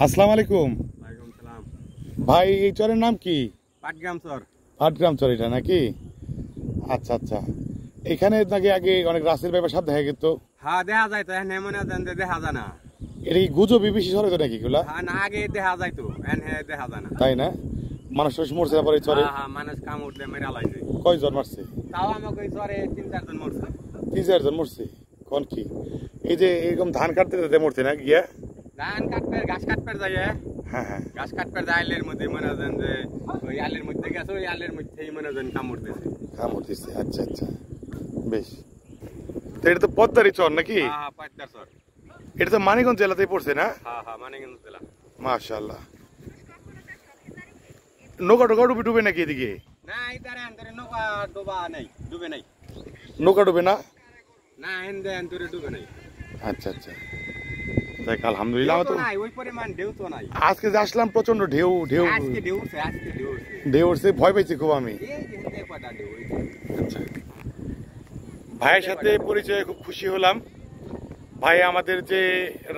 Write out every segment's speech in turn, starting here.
আসসালামু আলাইকুম। ওয়ালাইকুম সালাম। ভাই এই চরের নাম কি? পাটগ্রাম চর। পাটগ্রাম চর এটা নাকি? আচ্ছা আচ্ছা, এখানে নাকি আগে অনেক রাসেল ব্যাপার সাথে দেখা যেত। হ্যাঁ দেখা যায় তো, এনে মনে হয় যে দেখা যায় না। এটা কি গুজবই বেশি সরে তো নাকি এগুলা? হ্যাঁ না, আগে দেখা যায় তো, এনে দেখা যায় না। তাই না? মানুষ মরছে পরে চরে? হ্যাঁ মানুষ কাম উঠলে মেরা লাইছে। কয়জন মারছে? তাও আমাকে ওই চরে 3-4 জন মরছে। 3-4 জন মরছে? কোন কি এই যে এরকম ধান কাটতে যেতে মরছে না গিয়া? ধান কাটতে ঘাস কাটতে যায়। হ্যাঁ হ্যাঁ, ঘাস কাটতে যায় আলের মধ্যে, মনে হয় যে ওই আলের মধ্যে গেছে, ওই আলের মধ্যেই মনে হয় কাম উঠতেছে। কামড় দিচ্ছে। আচ্ছা আচ্ছা, বেশ। তো এটা তো পদ্মারি চর নাকি? হ্যাঁ পাটগ্রাম চর। এটা তো মানিকগঞ্জ জেলাতেই পড়ছে না? হ্যাঁ হ্যাঁ মানিকগঞ্জ জেলা। মাশাআল্লাহ। নৌকা টোকা ডুবে নাকি এদিকে? না ইদারে আন্তরে নৌকা ডুবা নাই, ডুবে নাই। নৌকা ডুবে না? না এন্দে আন্তরে ডুবে নাই। আচ্ছা আচ্ছা, দেখ আলহামদুলিল্লাহ। ঢেউ তো নাই, ওই পরিমাণ ঢেউ তো নাই। আজকে যে আসলাম প্রচন্ড ঢেউ ঢেউ আজকে ঢেউ উঠছে, আজকে ঢেউ উঠছে। ঢেউ উঠছে, ভয় পাইছি খুব আমি। এই যে হেঁটে কটা ঢেউ হইছে। আচ্ছা, ভাইয়ের সাথে পরিচয়ে খুব খুশি হলাম। ভাই আমাদের যে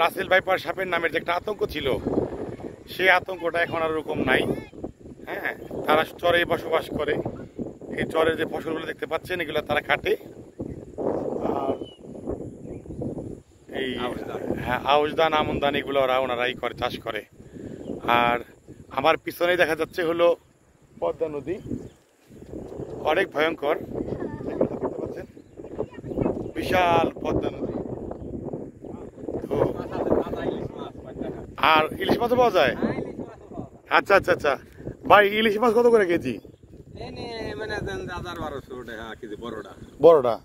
রাসেল ভাইপার সাপের নামের যে একটা আতঙ্ক ছিল, সেই আতঙ্কটা এখন আর ওরকম নাই। হ্যাঁ, তারা চরে বসবাস করে। এই চরে যে ফসলগুলো দেখতে পাচ্ছেন এগুলো তারা কাটে। আর এই হ্যাঁ, আউশ ধান আমন ধান এগুলো ওনারাই করে, চাষ করে। আর আমার পিছনেই দেখা যাচ্ছে হলো পদ্মা নদী, অনেক ভয়ঙ্কর। দেখতে পাচ্ছেন বিশাল পদ্মা নদী। তো আর ইলিশ মাছও পাওয়া যায়? আচ্ছা আচ্ছা আচ্ছা, ভাই ইলিশ মাছ কত করে কেজি? এনে মানে 1000-1200 টাকা কেজি বড়টা। বড়টা?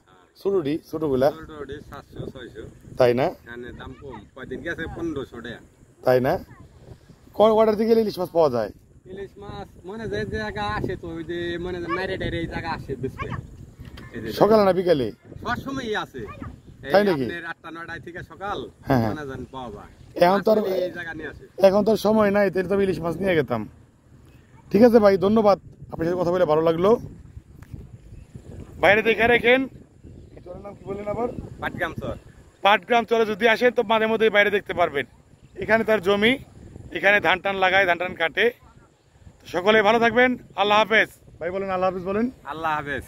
ছোটটি? ছোটগুলা? ছোটটি 700-600। তাই না? এনে দাম কম, কয়দিন গেছে 1500 টাকা। তাই না? কয়টার দিকে ইলিশ মাছ পাওয়া যায়? ইলিশ মাছ মনে যে জায়গা আসে তো, ওই যে মনে মাইরে টাইরে এই জায়গা আসে বেশি। সকালে না বিকালে? সব সময়ই আছে। তাই নাকি? 8টা-9টায় থেকে সকাল হ্যাঁ মনে জান পাওয়া যায়। এখন তো আর সময় নাই, তাহলে তো ইলিশ মাছ নিয়ে গেতাম। ঠিক আছে ভাই, ধন্যবাদ। আপনার সাথে কথা বলে ভালো লাগলো। বাইরে দেখে রেখেন। নাম কি বললেন আবার? পাটগ্রাম চর। পাটগ্রাম চরে যদি আসেন তো মাঝে মধ্যে বাইরে দেখতে পারবেন। এখানে তার জমি, এখানে ধান টান লাগায়, ধান টান কাটে। সকলে ভালো থাকবেন। আল্লাহ হাফেজ। ভাই বলেন আল্লাহ হাফেজ বলেন। আল্লাহ হাফেজ।